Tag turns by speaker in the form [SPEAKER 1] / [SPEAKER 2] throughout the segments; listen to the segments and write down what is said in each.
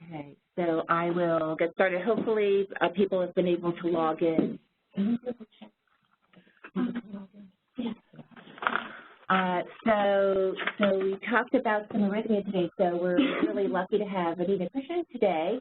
[SPEAKER 1] Okay, so I will get started. Hopefully people have been able to log in. So we talked about some arrhythmia today, so we're really lucky to have Anita Krishnan today.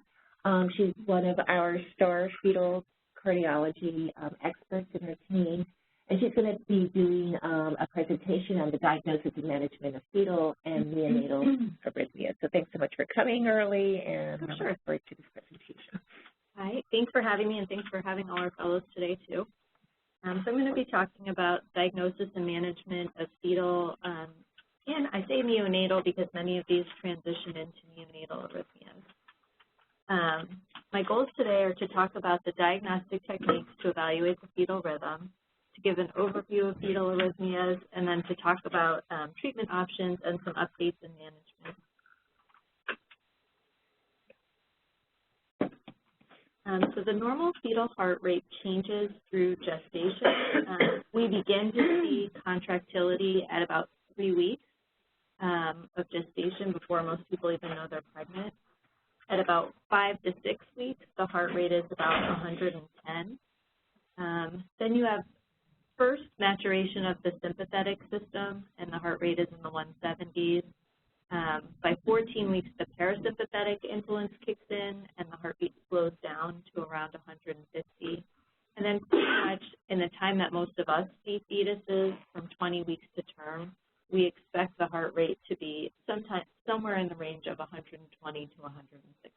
[SPEAKER 1] She's one of our star fetal cardiology experts in her team, and she's going to be doing a presentation on the diagnosis and management of fetal and neonatal arrhythmia. So thanks so much for coming early, and I'm looking forward to this presentation.
[SPEAKER 2] Hi, thanks for having me, and thanks for having all our fellows today, too. So I'm going to be talking about diagnosis and management of fetal, and I say neonatal because many of these transition into neonatal arrhythmias. My goals today are to talk about the diagnostic techniques to evaluate the fetal rhythm, to give an overview of fetal arrhythmias, and then to talk about treatment options and some updates in management. So the normal fetal heart rate changes through gestation. We begin to see contractility at about 3 weeks of gestation before most people even know they're pregnant. At about 5 to 6 weeks, the heart rate is about 110. Then you have first maturation of the sympathetic system, and the heart rate is in the 170s. By 14 weeks, the parasympathetic influence kicks in, and the heartbeat slows down to around 150. And then pretty much in the time that most of us see fetuses, from 20 weeks to term, we expect the heart rate to be somewhere in the range of 120 to 160.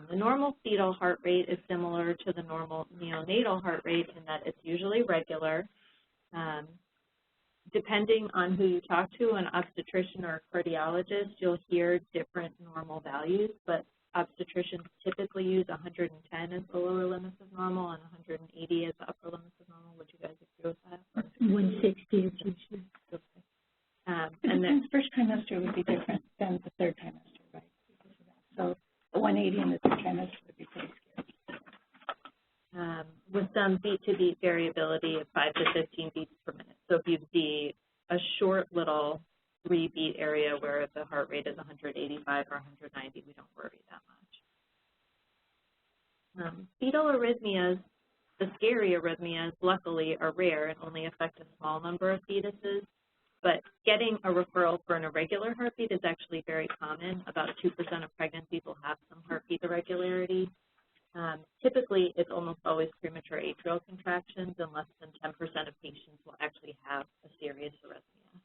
[SPEAKER 2] The normal fetal heart rate is similar to the normal neonatal heart rate in that it's usually regular. Depending on who you talk to, an obstetrician or a cardiologist, you'll hear different normal values, but obstetricians typically use 110 as the lower limits of normal and 180 as the upper limits of normal. Would you guys agree with that?
[SPEAKER 3] 160 is usually.
[SPEAKER 2] Okay. And then
[SPEAKER 3] the first trimester would be different than the third trimester, right? So the 180 in the third trimester would be pretty scary.
[SPEAKER 2] With some beat-to-beat variability of 5 to 15 beats per minute. So if you see a short little 3-beat area where the heart rate is 185 or 190, we don't worry that much. Fetal arrhythmias, the scary arrhythmias, luckily are rare and only affect a small number of fetuses, but getting a referral for an irregular heartbeat is actually very common. About 2% of pregnant people have some heartbeat irregularity. Typically, it's almost always premature atrial contractions, and less than 10% of patients will actually have a serious arrhythmia.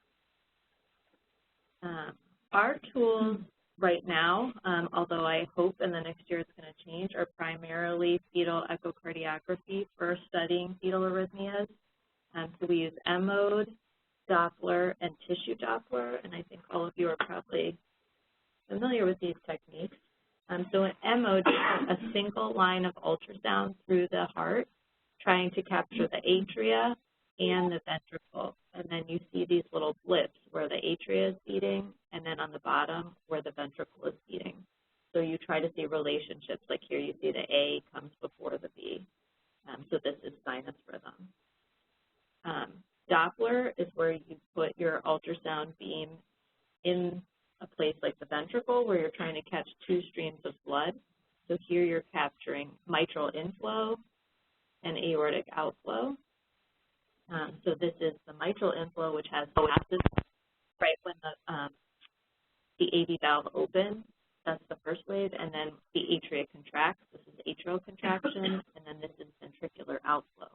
[SPEAKER 2] Our tools right now, although I hope in the next year it's going to change, are primarily fetal echocardiography for studying fetal arrhythmias. So we use M-mode, Doppler, and tissue Doppler, and I think all of you are probably familiar with these techniques. So in M-mode, you put a single line of ultrasound through the heart, trying to capture the atria and the ventricle. And then you see these little blips where the atria is beating, and then on the bottom where the ventricle is beating. So you try to see relationships, like here you see the A comes before the B. So this is sinus rhythm. Doppler is where you put your ultrasound beam in a place like the ventricle where you're trying to catch 2 streams of blood. So here you're capturing mitral inflow and aortic outflow. So this is the mitral inflow, which has passes right when the AV valve opens. That's the first wave, and then the atria contracts. This is atrial contraction, and then this is ventricular outflow.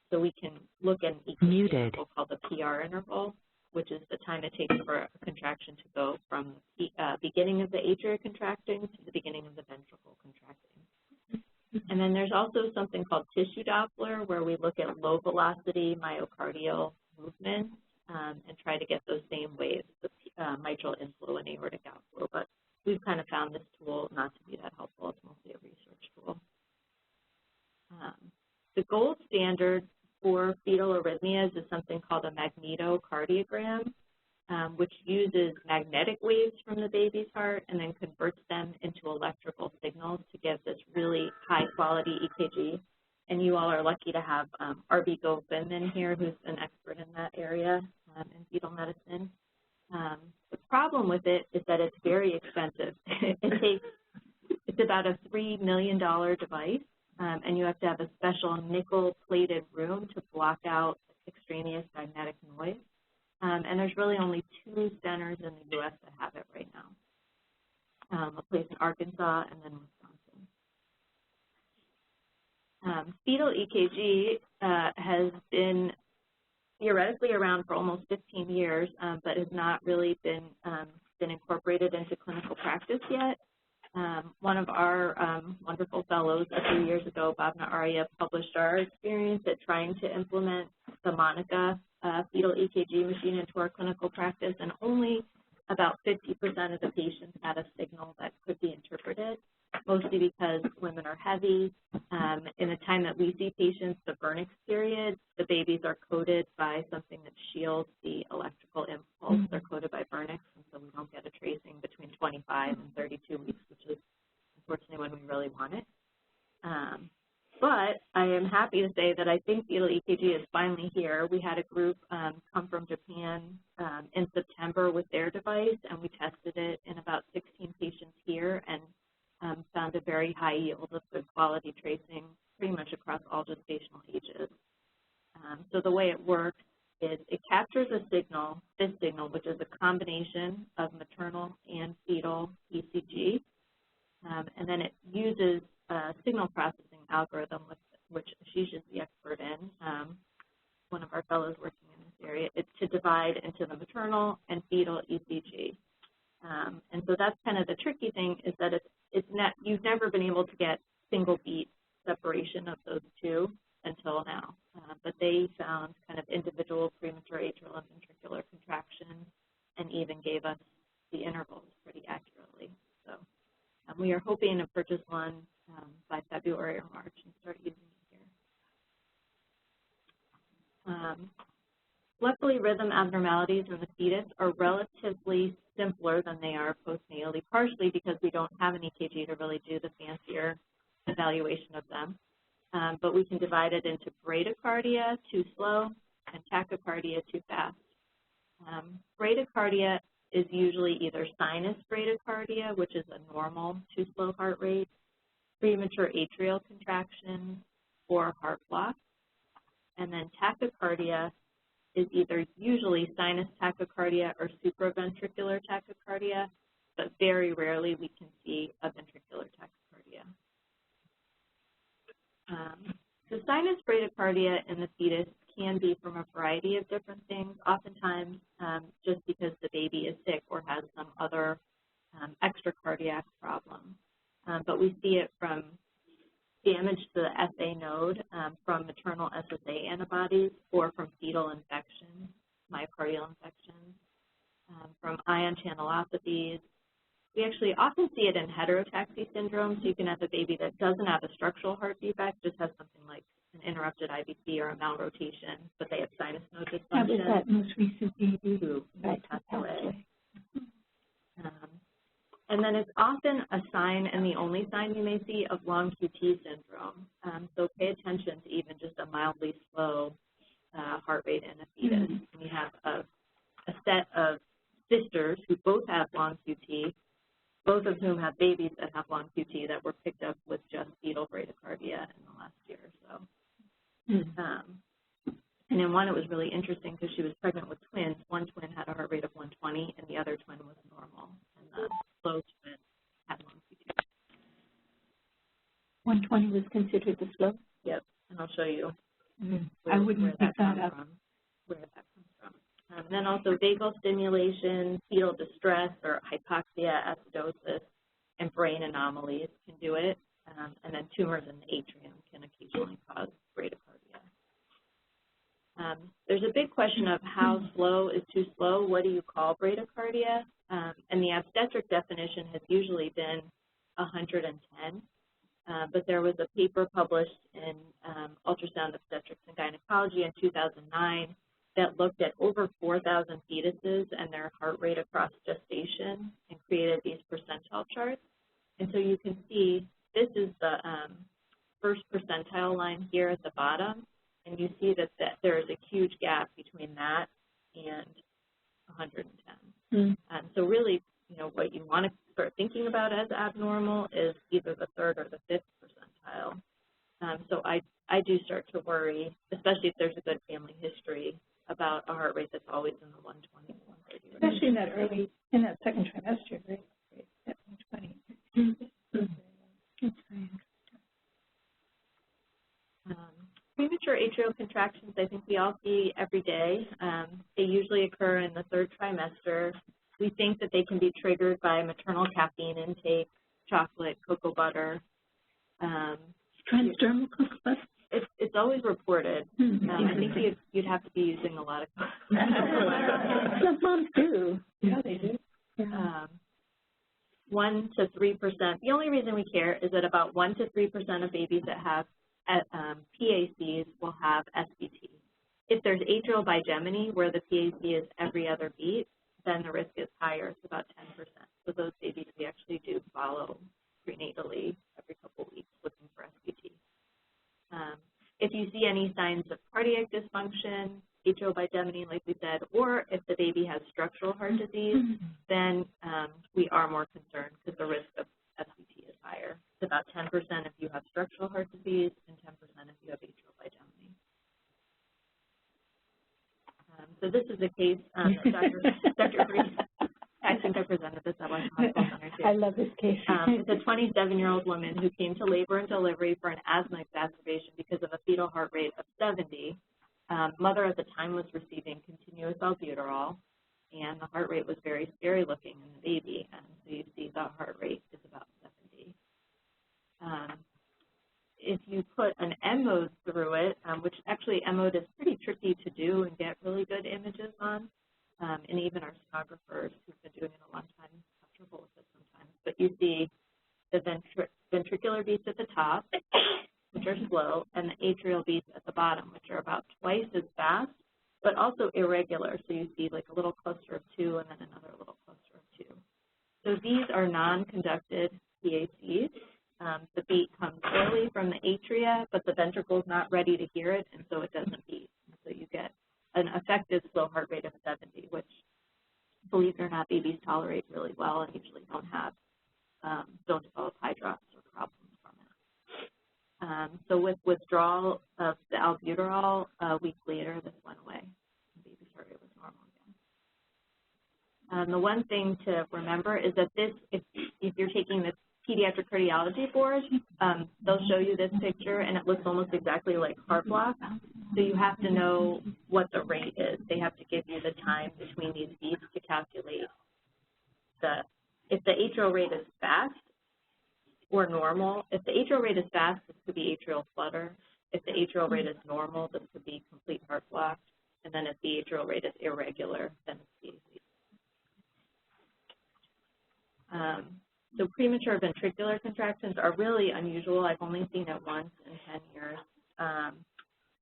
[SPEAKER 2] So we can look at an EKG called the PR interval, which is the time it takes for a contraction to go from the beginning of the atria contracting to the beginning of the ventricle contracting. And then there's also something called tissue Doppler, where we look at low velocity myocardial movements and try to get those same waves, the mitral inflow and aortic outflow. But we've kind of found this tool not to be that helpful. It's mostly a research tool. The gold standard for fetal arrhythmias is something called a magnetocardiogram, which uses magnetic waves from the baby's heart and then converts them into electrical signals to give this really high-quality EKG. And you all are lucky to have R.B. Gopin in here, who's an expert in that area in fetal medicine. The problem with it is that it's very expensive. It's about a $3 million device, and you have to have a special nickel-plated room to block out extraneous magnetic noise. And there's really only 2 centers in the U.S. that have it right now, a place in Arkansas and then Wisconsin. Fetal EKG has been theoretically around for almost 15 years, but has not really been incorporated into clinical practice yet. One of our wonderful fellows a few years ago, Bhavna Arya, published our experience at trying to implement the Monica fetal EKG machine into our clinical practice, and only about 50% of the patients had a signal that could be interpreted, mostly because women are heavy. In the time that we see patients, the vernix period, the babies are coded by something that shields the electrical impulse. They're coded by vernix, and so we don't get a tracing between 25 and 32 weeks, which is unfortunately when we really want it. But I am happy to say that I think fetal EKG is finally here. We had a group come from Japan in September with their device, and we tested it in about 16 patients here and found a very high yield of good quality tracing pretty much across all gestational ages. So the way it works is it captures a signal, this signal, which is a combination of maternal and fetal ECG, and then it uses a signal processing algorithm, which Ashish is the expert in, one of our fellows working in this area, it's to divide into the maternal and fetal ECG. And so that's kind of the tricky thing, is that you've never been able to get single beat separation of those two until now. But they found kind of individual premature atrial and ventricular contractions and even gave us the intervals pretty accurately. So we are hoping to purchase one by February or March and start using it here. Luckily, rhythm abnormalities in the fetus are relatively simpler than they are postnatally, partially because we don't have an EKG to really do the fancier evaluation of them. But we can divide it into bradycardia, too slow, and tachycardia, too fast. Bradycardia is usually either sinus bradycardia, which is a normal too slow heart rate, premature atrial contraction, or heart block. And then tachycardia is either usually sinus tachycardia or supraventricular tachycardia, but very rarely we can see a ventricular tachycardia. The sinus bradycardia in the fetus can be from a variety of different things, oftentimes just because the baby is sick or has some other extracardiac problem. But we see it from damage to the SA node from maternal SSA antibodies or from fetal infections, myocardial infections, from ion channelopathies. We actually often see it in heterotaxy syndrome, so you can have a baby that doesn't have a structural heart defect, just has something like an interrupted IVC or a malrotation, but they have sinus node dysfunction.
[SPEAKER 3] That was that most recent baby
[SPEAKER 2] who passed away. And then it's often a sign, and the only sign you may see, of long QT syndrome. So pay attention to even just a mildly slow heart rate in a fetus. And we have a set of sisters who both have long QT, both of whom have babies that have long QT that were picked up with just fetal bradycardia in the last year or so. And in one, it was really interesting because she was pregnant with twins. One twin had a heart rate of 120, and the other twin was normal. And the slow twin had long QT.
[SPEAKER 3] 120 was considered the slow?
[SPEAKER 2] Yep, and I'll show you
[SPEAKER 3] I wouldn't pick that up.
[SPEAKER 2] Where that comes from. And then also vagal stimulation, fetal distress or hypoxia, acidosis, and brain anomalies can do it. And then tumors in the atrium can occasionally cause bradycardia. There's a big question of how slow is too slow. What do you call bradycardia? And the obstetric definition has usually been 110. But there was a paper published in Ultrasound Obstetrics and Gynecology in 2009 that looked at over 4,000 fetuses and their heart rate across gestation and created these percentile charts. And so you can see this is the first percentile line here at the bottom, and you see that there is a huge gap between that and 110. So really, what you want to start thinking about as abnormal is either the 3rd or the 5th percentile. So I do start to worry, especially if there's a good family history, about a heart rate that's always in the 120 to 130 range.
[SPEAKER 3] Especially in that second trimester, right? At 120. That's right.
[SPEAKER 2] Premature atrial contractions, I think we all see every day. They usually occur in the 3rd trimester. We think that they can be triggered by maternal caffeine intake, chocolate, cocoa butter.
[SPEAKER 3] Transdermal cocoa butter?
[SPEAKER 2] It's always reported. I think you'd have to be using a lot of
[SPEAKER 3] Some moms do. Yeah, they do.
[SPEAKER 2] 1 to 3%. The only reason we care is that about 1 to 3% of babies that have PACs will have SVT. If there's atrial bigeminy, where the PAC is every other beat, then the risk is higher. It's about 10%. So those babies we actually do follow prenatally every couple weeks looking for SVT. If you see any signs of cardiac dysfunction, atrial bigeminy, like we said, or if the baby has structural heart disease, then we are more concerned because the risk of SVT is higher. It's about 10% if you have structural heart disease and 10% if you have atrial bigeminy. So this is a case Dr. Green, I think I presented this at one hospital center too.
[SPEAKER 3] I love this case.
[SPEAKER 2] It's a 27-year-old woman who came to labor and delivery for an asthma exacerbation because of a fetal heart rate of 70. Mother at the time was receiving continuous albuterol, and the heart rate was very scary looking in the baby. And so you see the heart rate is about 70. If you put an M-mode through it, which actually M-mode is pretty tricky to do and get really good images on, and even our sonographers who've been doing it a long time have trouble with it sometimes. But you see the ventricular beats at the top, which are slow, and the atrial beats at the bottom, which are about twice as fast, but also irregular. So you see like a little cluster of 2 and then another little cluster of 2. So these are non-conducted PACs. The beat comes slowly from the atria, but the ventricle is not ready to hear it, and so it doesn't beat. And so you get an effective slow heart rate of 70, which, believe it or not, babies tolerate really well and usually don't develop high drops or problems from it. So with withdrawal of the albuterol, a week later, this went away. The baby's heart rate was normal again. The one thing to remember is that this, if you're taking this pediatric cardiology board, they'll show you this picture, and it looks almost exactly like heart block. So you have to know what the rate is. They have to give you the time between these beats to calculate if the atrial rate is fast or normal. If the atrial rate is fast, this could be atrial flutter. If the atrial rate is normal, this could be complete heart block. And then if the atrial rate is irregular, then it's PAC. So premature ventricular contractions are really unusual. I've only seen it once in 10 years.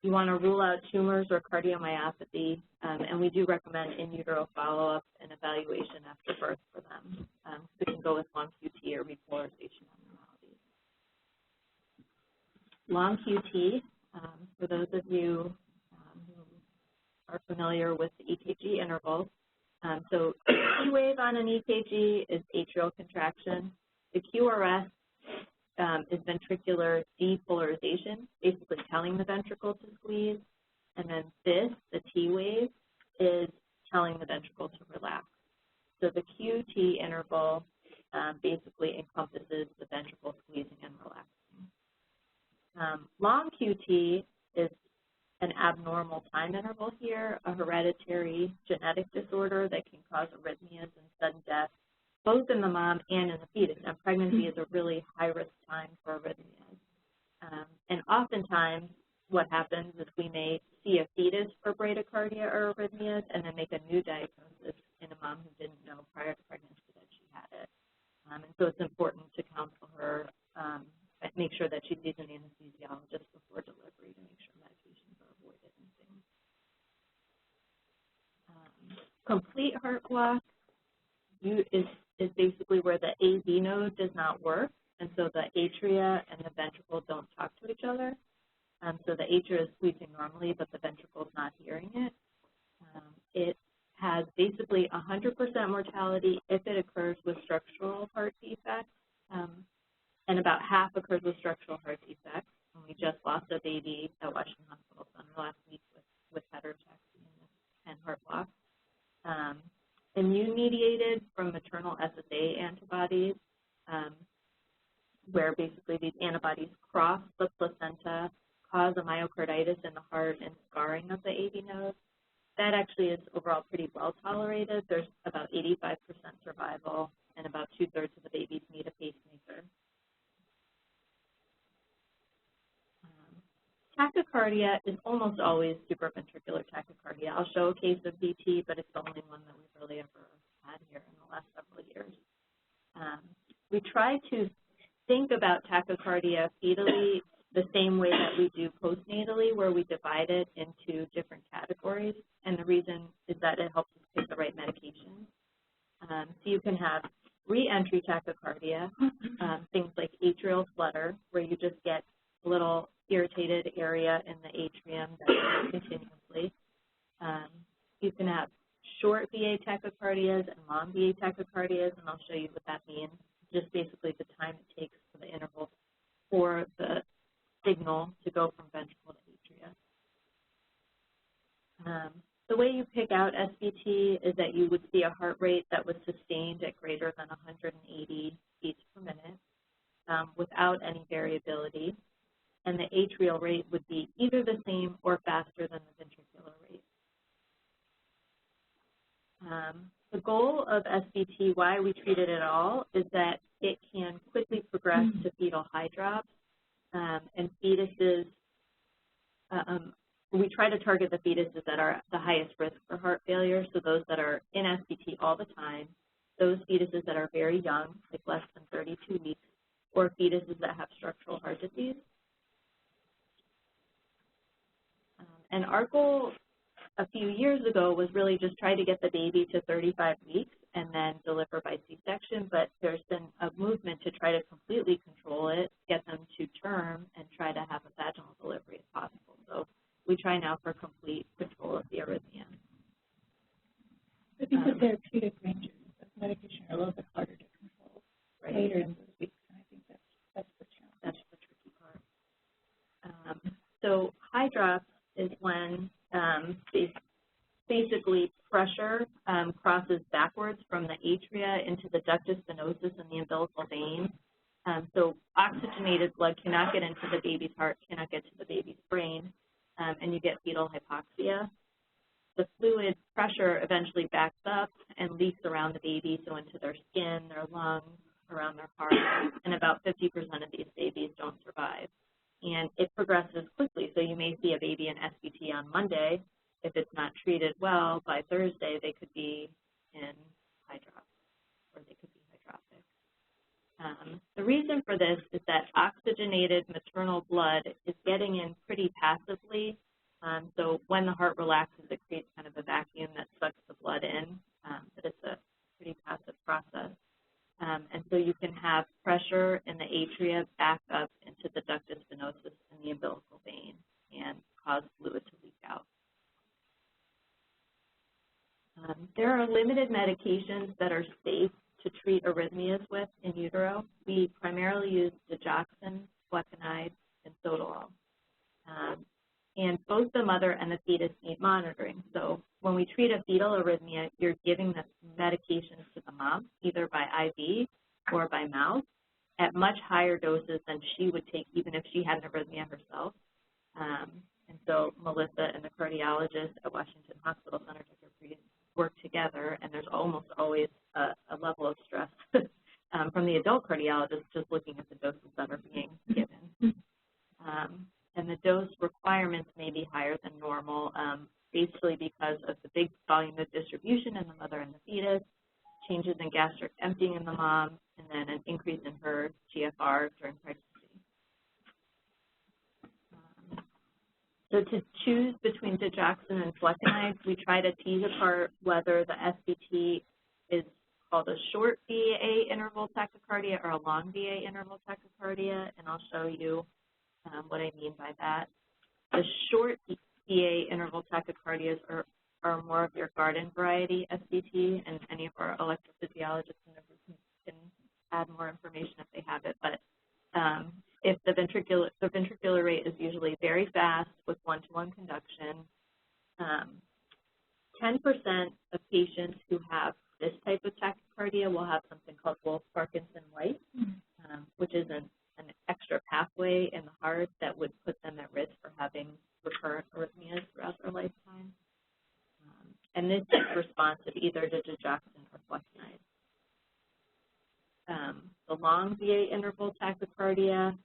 [SPEAKER 2] You want to rule out tumors or cardiomyopathy, and we do recommend in utero follow-up and evaluation after birth for them. We can go with long QT or repolarization abnormalities. Long QT, for those of you who are familiar with the EKG intervals, so the T wave on an EKG is atrial contraction. The QRS is ventricular depolarization, basically telling the ventricle to squeeze. And then this, the T wave, is telling the ventricle to relax. So the QT interval basically encompasses the ventricle squeezing and relaxing. Long QT is an abnormal time interval here, a hereditary genetic disorder that can cause arrhythmias and sudden death, both in the mom and in the fetus. And pregnancy is a really high-risk time for arrhythmias. And oftentimes what happens is we may see a fetus for bradycardia or arrhythmias and then make a new diagnosis in a mom who didn't know prior to pregnancy that she had it. And so it's important to counsel her, make sure that she sees an anesthesiologist before delivery to make sure medications are avoided and things. Complete heart block is basically where the AV node does not work, and so the atria and the ventricle don't talk to each other. So the atria is squeezing normally, but the ventricle is not hearing it. It has basically 100% mortality if it occurs with structural heart defects, and about half occurs with structural heart defects. And we just lost a baby at Washington Hospital Center last week with heterotaxy and heart block. Immune-mediated from maternal SSA antibodies, where basically these antibodies cross the placenta, cause a myocarditis in the heart and scarring of the AV node. That actually is overall pretty well tolerated. There's about 85% survival, and about 2/3 of the babies need a pacemaker. Tachycardia is almost always supraventricular tachycardia. I'll show a case of VT, but it's the only one that we've really ever had here in the last several years. We try to think about tachycardia fetally the same way that we do postnatally, where we divide it into different categories. And the reason is that it helps us pick the right medication. So you can have re-entry tachycardia, things like atrial flutter, where you just get a little irritated area in the atrium that goes continuously. You can have short VA tachycardias and long VA tachycardias, and I'll show you what that means. Just basically the time it takes for the interval for the signal to go from ventricle to atria. The way you pick out SVT is that you would see a heart rate that was sustained at greater than 180 beats per minute without any variability, and the atrial rate would be either the same or faster than the ventricular rate. The goal of SVT, why we treat it at all, is that it can quickly progress to fetal high drops, and fetuses, we try to target the fetuses that are the highest risk for heart failure, so those that are in SVT all the time, those fetuses that are very young, like less than 32 weeks, or fetuses that have structural heart disease. And our goal a few years ago was really just try to get the baby to 35 weeks and then deliver by C-section, but there's been a movement to try to completely control it, get them to term, and try to have a vaginal delivery if possible. So we try now for complete control of the arrhythmia.
[SPEAKER 3] But because therapeutic ranges of medication are a little bit harder to control later in those weeks, and I think that's the challenge.
[SPEAKER 2] That's the tricky part. So high drops is when basically pressure crosses backwards from the atria into the ductus venosus and the umbilical vein. So oxygenated blood cannot get into the baby's heart, cannot get to the baby's brain, and you get fetal hypoxia. The fluid pressure eventually backs up and leaks around the baby, so into their skin, their lungs, around their heart, and about 50% of these babies don't survive. And it progresses quickly, so you may see a baby in SVT on Monday. If it's not treated well, by Thursday they could be in high drops, or they could be hydropic. The reason for this is that oxygenated maternal blood is getting in pretty passively. So when the heart relaxes, it creates kind of a vacuum that sucks the blood in, but it's a pretty passive process. And so you can have pressure in the atria back up into the ductus venosus and the umbilical vein and cause fluid to leak out. There are limited medications that are safe to treat arrhythmias with in utero. We primarily use digoxin, flecainide, and sotalol. And both the mother and the fetus need monitoring. So when we treat a fetal arrhythmia, you're giving the medications to the mom, either by IV or by mouth, at much higher doses than she would take even if she had an arrhythmia herself. And so Melissa and the cardiologist at Washington Hospital Center work together, and there's almost always a level of stress from the adult cardiologist just looking at the doses that are being given. And the dose requirements may be higher than normal, basically because of the big volume of distribution in the mother and the fetus, changes in gastric emptying in the mom, and then an increase in her GFR during pregnancy. So to choose between digoxin and flecainide, we try to tease apart whether the SVT is called a short VA interval tachycardia or a long VA interval tachycardia, and I'll show you what I mean by that. The short VA interval tachycardias are are more of your garden variety SVT, and any of our electrophysiologists in the group can add more information if they have it. But if the ventricular rate is usually very fast with one-to-one conduction, 10% of patients who have this type of tachycardia will have something called Wolff-Parkinson-White, which is an extra pathway in the heart that would put them at risk for having recurrent arrhythmias throughout their lifetime. And this is responsive either to digoxin or flecainide. The long VA interval tachycardia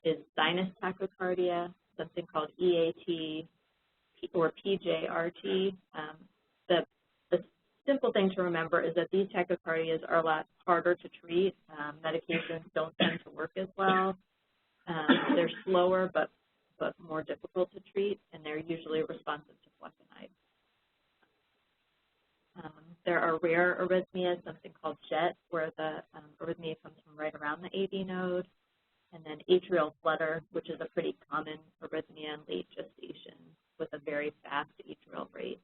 [SPEAKER 2] is sinus tachycardia, something called EAT or PJRT. The simple thing to remember is that these tachycardias are a lot harder to treat. Medications don't tend to work as well. They're slower but more difficult to treat, and they're usually responsive to flecainide. There are rare arrhythmias, something called JET, where the arrhythmia comes from right around the AV node, and then atrial flutter, which is a pretty common arrhythmia in late gestation with a very fast atrial rate.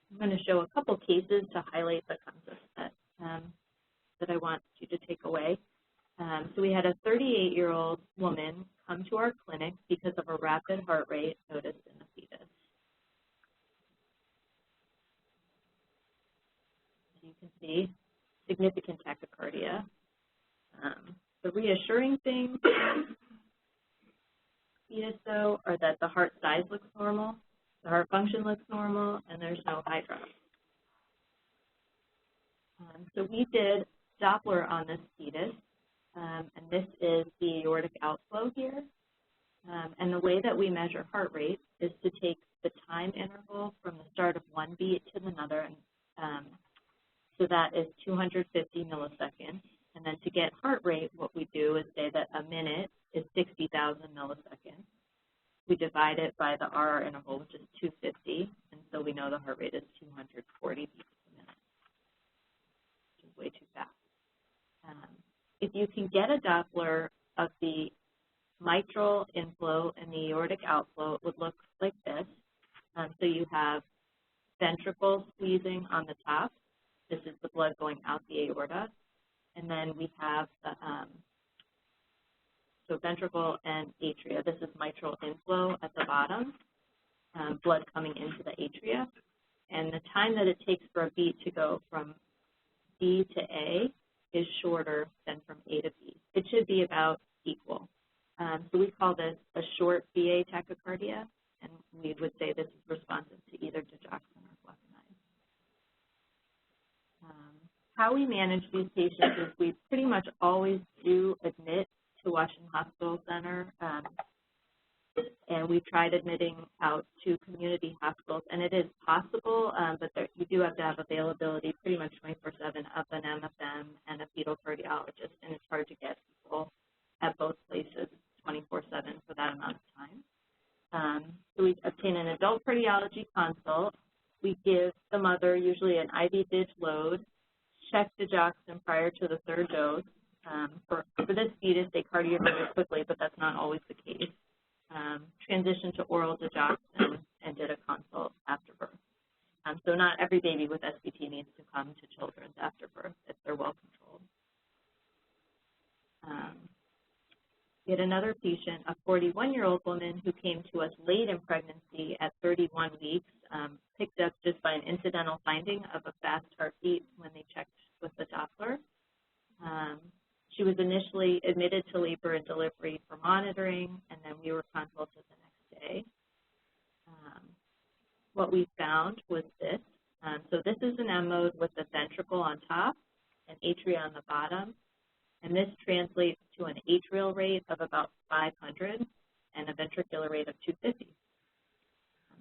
[SPEAKER 2] I'm going to show a couple cases to highlight the concepts that I want you to take away. So we had a 38-year-old woman come to our clinic because of a rapid heart rate noticed in the fetus. You can see significant tachycardia. The reassuring thing fetus, though, are that the heart size looks normal, the heart function looks normal, and there's no high drop. So we did Doppler on this fetus, and this is the aortic outflow here. And the way that we measure heart rate is to take the time interval from the start of one beat to another, and so that is 250 milliseconds. And then to get heart rate, what we do is say that a minute is 60,000 milliseconds. We divide it by the RR interval, which is 250, and so we know the heart rate is 240 beats a minute, which is way too fast. If you can get a Doppler of the mitral inflow and the aortic outflow, it would look like this. So you have ventricle squeezing on the top. This is the blood going out the aorta. And then we have the, so ventricle and atria. This is mitral inflow at the bottom, blood coming into the atria. And the time that it takes for a beat to go from B to A is shorter than from A to B. It should be about equal. So we call this a short VA tachycardia, and we would say this is responsive to either digoxin or flecainide. How we manage these patients is we pretty much always do admit to Washington Hospital Center, and we've tried admitting out to community hospitals, and it is possible, but you do have to have availability pretty much 24/7 of an MFM and a fetal cardiologist, and it's hard to get people at both places 24/7 for that amount of time. So we obtain an adult cardiology consult. We give the mother usually an IV dig load, check digoxin prior to the third dose. For this fetus, they cardio very quickly, but that's not always the case. Transition to oral digoxin and did a consult after birth. So not every baby with SVT needs to come to Children's after birth if they're well controlled. We had another patient, a 41-year-old woman who came to us late in pregnancy at 31 weeks, picked up just by an incidental finding of a fast heartbeat when they checked with the Doppler. She was initially admitted to labor and delivery for monitoring, and then we were consulted the next day. What we found was this. So this is an M mode with the ventricle on top and atria on the bottom, and this translates to an atrial rate of about 500 and a ventricular rate of 250.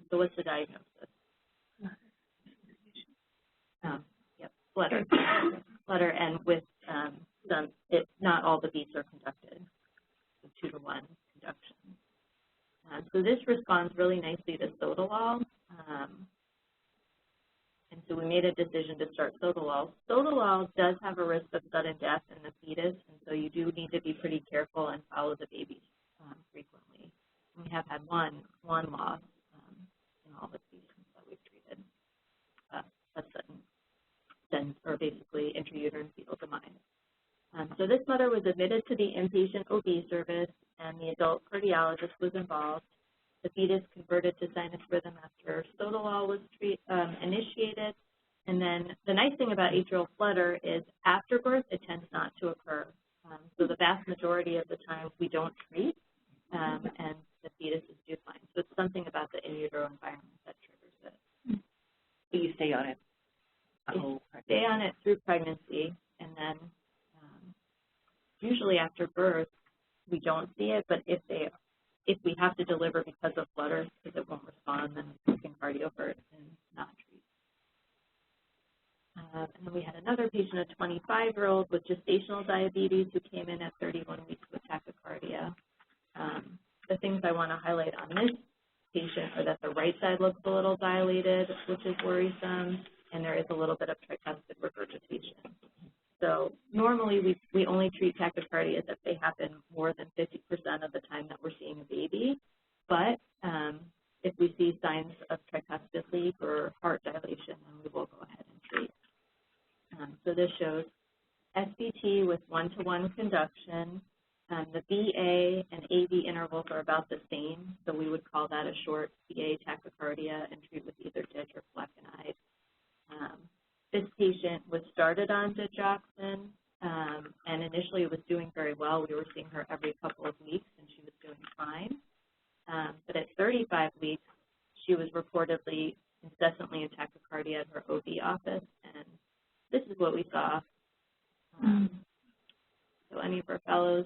[SPEAKER 2] So what's the diagnosis? Yep, flutter. Flutter, and with not all the beats are conducted, so 2-to-1 conduction. So this responds really nicely to sotalol, and so we made a decision to start sotalol. Sotalol does have a risk of sudden death in the fetus, and so you do need to be pretty careful and follow the baby frequently. We have had one loss or basically intrauterine fetal demise. So this mother was admitted to the inpatient OB service, and the adult cardiologist was involved. The fetus converted to sinus rhythm after sotalol was initiated. And then the nice thing about atrial flutter is after birth, it tends not to occur. So the vast majority of the time we don't treat, and the fetus is due fine. So it's something about the in utero environment that triggers it.
[SPEAKER 1] So you stay on it?
[SPEAKER 2] Stay on it through pregnancy, and then usually after birth, we don't see it, but if we have to deliver because of flutter, because it won't respond, then we can cardiovert and not treat. And then we had another patient, a 25-year-old with gestational diabetes who came in at 31 weeks with tachycardia. The things I want to highlight on this patient are that the right side looks a little dilated, which is worrisome, and there is a little bit of tricuspid regurgitation. So normally we only treat tachycardias if they happen more than 50% of the time that we're seeing a baby. But if we see signs of tricuspid leak or heart dilation, then we will go ahead and treat. So this shows SVT with one-to-one conduction. The VA and AV intervals are about the same, so we would call that a short VA tachycardia and treat with either ditch or flecainide. This patient was started on digoxin, and initially was doing very well. We were seeing her every couple of weeks, and she was doing fine. But at 35 weeks, she was reportedly incessantly in tachycardia at her OB office, and this is what we saw. So any of our fellows,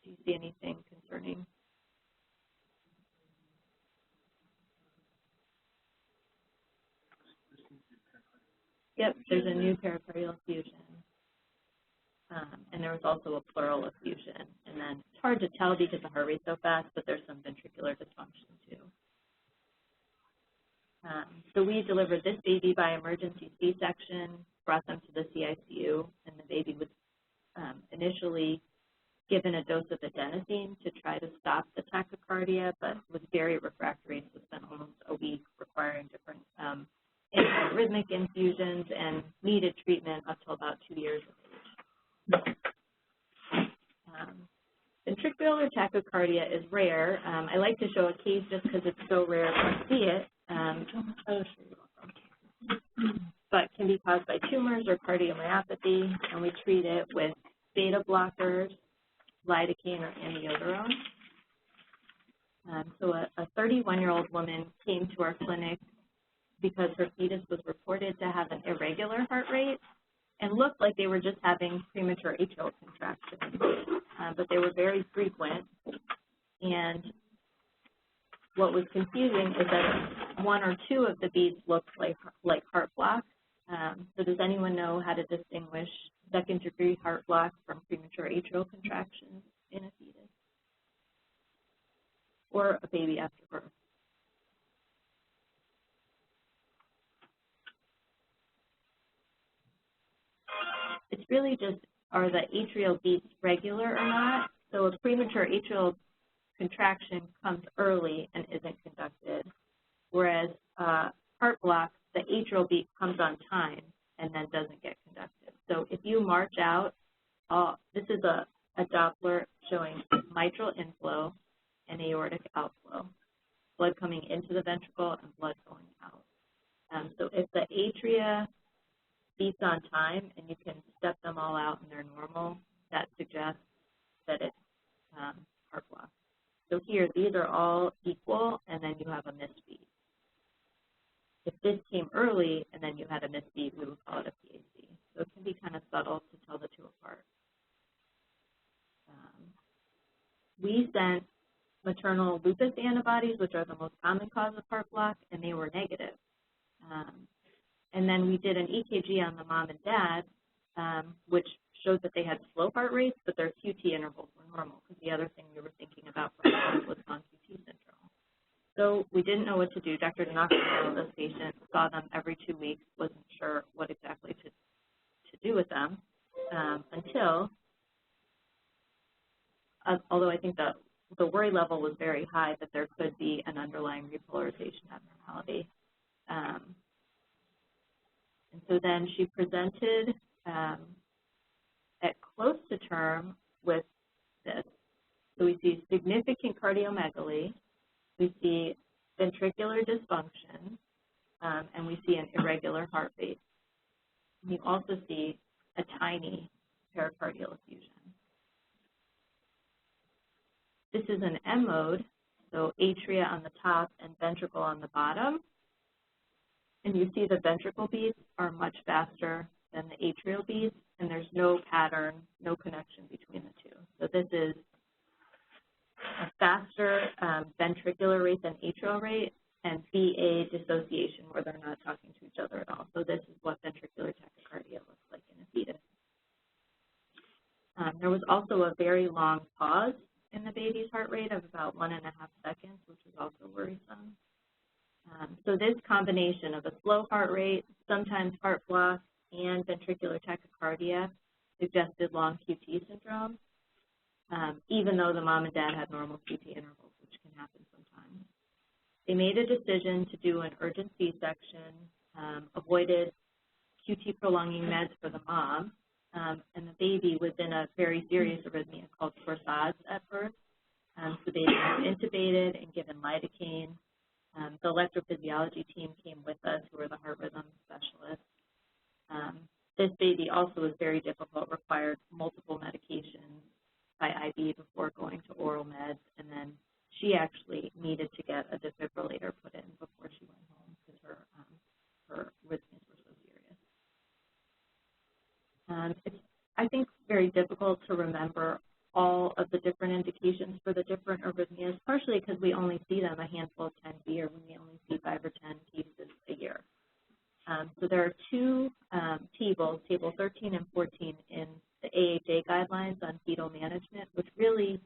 [SPEAKER 2] do you see anything concerning? Yep, there's a new pericardial effusion. And there was also a pleural effusion. And then it's hard to tell because the heart rate's so fast, but there's some ventricular dysfunction too. So we delivered this baby by emergency C-section, brought them to the CICU, and the baby was initially given a dose of adenosine to try to stop the tachycardia, but was very refractory, so spent almost a week requiring different antiarrhythmic infusions and needed treatment up till about 2 years of age. Ventricular tachycardia is rare. I like to show a case just because it's so rare to see it, but can be caused by tumors or cardiomyopathy, and we treat it with beta blockers, lidocaine, or amiodarone. So a 31-year-old woman came to our clinic because her fetus was reported to have an irregular heart rate and looked like they were just having premature atrial contractions, but they were very frequent. And what was confusing is that one or two of the beats looked like heart block. So does anyone know how to distinguish second-degree heart block from premature atrial contractions in a fetus or a baby after birth? It's really just, are the atrial beats regular or not? So a premature atrial contraction comes early and isn't conducted, whereas heart block, the atrial beat comes on time and then doesn't get conducted. So if you march out, this is a Doppler showing mitral inflow and aortic outflow, blood coming into the ventricle and blood going out. So if the atria beats on time and you can step them all out and they're normal, that suggests that it's heart block. So here, these are all equal, and then you have a missed beat. If this came early and then you had a missed beat, we would call it a PAC. So it can be kind of subtle to tell the two apart. We sent maternal lupus antibodies, which are the most common cause of heart block, and they were negative. And then we did an EKG on the mom and dad, which showed that they had slow heart rates, but their QT intervals were normal, because the other thing we were thinking about was non-QT syndrome. So we didn't know what to do. Dr. Doppler, this patient, saw them every 2 weeks, wasn't sure what exactly to do with them until, although I think the worry level was very high that there could be an underlying repolarization abnormality. And And so then she presented at close to term with this. So we see significant cardiomegaly, we see ventricular dysfunction, and we see an irregular heart rate. And you also see a tiny pericardial effusion. This is an M mode, so atria on the top and ventricle on the bottom. And you see the ventricle beats are much faster than the atrial beats, and there's no pattern, no connection between the two. So this is a faster ventricular rate than atrial rate, and VA dissociation, where they're not talking to each other at all. So this is what ventricular tachycardia looks like in a fetus. There was also a very long pause in the baby's heart rate of about 1.5 seconds, which is also worrisome. So this combination of a slow heart rate, sometimes heart block, and ventricular tachycardia suggested long QT syndrome, even though the mom and dad had normal QT intervals, which can happen sometimes. They made a decision to do an urgent C-section, avoided QT prolonging meds for the mom, and the baby was in a very serious arrhythmia called torsades at birth. So the baby was intubated and given lidocaine. The electrophysiology team came with us, who were the heart rhythm specialists. This baby also was very difficult, required multiple medications by IV before going to oral meds, and then she actually needed to get a defibrillator put in before she went home because her arrhythmias were so serious. It's, I think, very difficult to remember all of the different indications for the different arrhythmias, partially because we only see them a handful of times a year when we only see 5 or 10 cases a year. So there are two tables, Table 13 and 14, in the AHA guidelines on fetal management, which really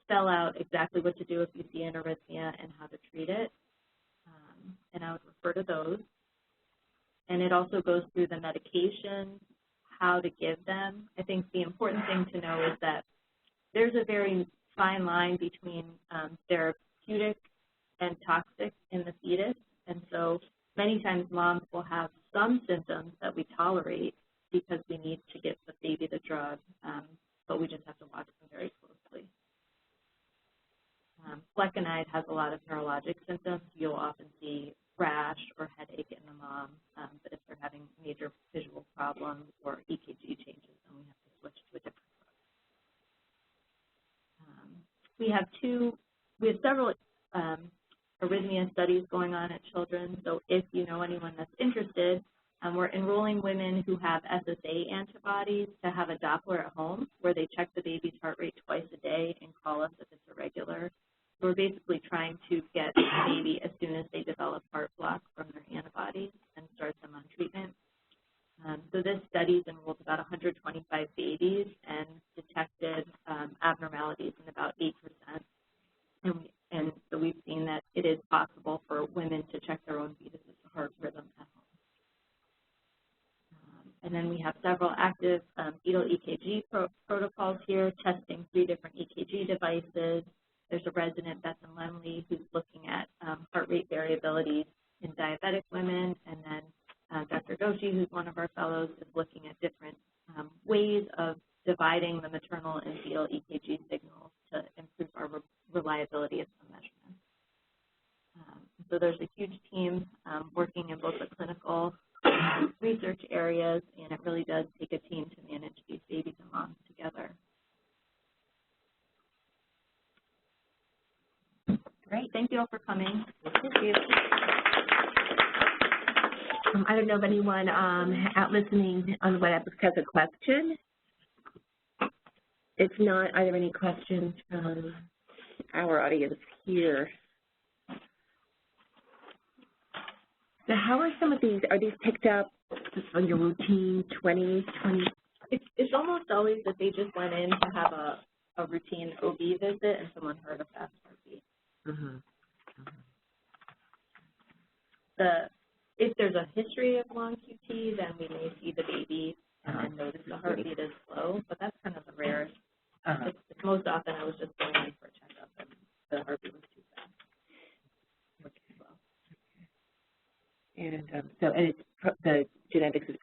[SPEAKER 2] spell out exactly what to do if you see an arrhythmia and how to treat it. And I would refer to those. And it also goes through the medications, how to give them. I think the important thing to know is that there's a very fine line between therapeutic and toxic in the fetus. And so many times moms will have some symptoms that we tolerate because we need to give the baby the drug, but we just have to watch them very closely. Flecainide has a lot of neurologic symptoms. You'll often see rash or headache in the mom, but if they're having major visual problems or EKG changes, then we have to switch to a different drug. We have several arrhythmia studies going on at children, so if you know anyone that's interested, we're enrolling women who have SSA antibodies to have a Doppler at home where they check the baby's heart rate twice a day and call us if it's irregular. So we're basically trying to get the baby as soon as they develop heart block from their antibodies and start them on treatment. So this study's enrolled about 125 babies and detected abnormalities in about 8%. And so we've seen that it is possible for women to check their own fetus's heart rhythm at home. And then we have several active fetal EKG protocols here, testing 3 different EKG devices. There's a resident, Beth and Lemley, who's looking at heart rate variability in diabetic women, and then Dr. Doshi, who's one of our fellows, is looking at different ways of dividing the maternal and fetal EKG signals to improve our reliability of the measurements. So there's a huge team working in both the clinical research areas, and it really does take a team to manage these babies and moms together. Great. Thank you all for coming.
[SPEAKER 1] Thank you. I don't know if anyone out listening on the web has a question. If not, are there any questions from our audience here? So how are some of these, are these picked up on your routine 20?
[SPEAKER 2] It's almost always that they just went in to have a routine OB visit and someone heard a fast heartbeat. If there's a history of long QT, then we may see the baby and then notice the heartbeat is slow, but that's kind of the rarest. It's most often I was just going in for a checkup and the heartbeat was too fast.
[SPEAKER 1] And so, and it's, the genetics is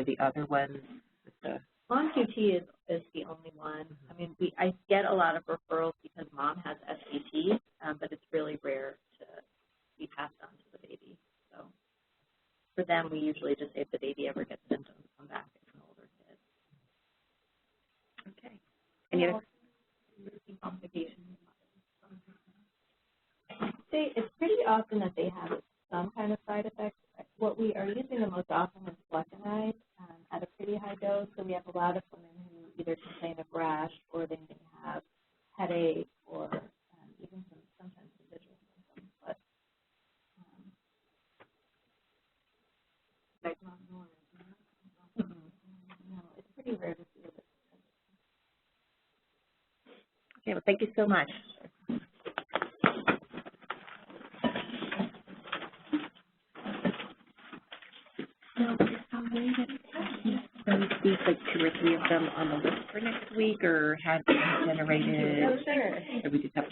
[SPEAKER 1] the other ones?
[SPEAKER 2] Mom QT is the only one. I mean, I get a lot of referrals because mom has SVT, but it's really rare to be passed on to the baby. So for them, we usually just say if the baby ever gets symptoms, come back as an older kid.
[SPEAKER 1] Okay. Any other
[SPEAKER 2] complications? It's pretty often that they have some kind of side effects. What we are using the most often is flecainide at a pretty high dose. So we have a lot of women who either complain of rash or they may have headache or even sometimes some visual symptoms. But no, it's pretty rare to see it.
[SPEAKER 1] Okay, well, thank you so much. So we see like 2 or 3 of them on the list for next week, or have been generated?
[SPEAKER 2] Oh, sure.
[SPEAKER 1] Or we just have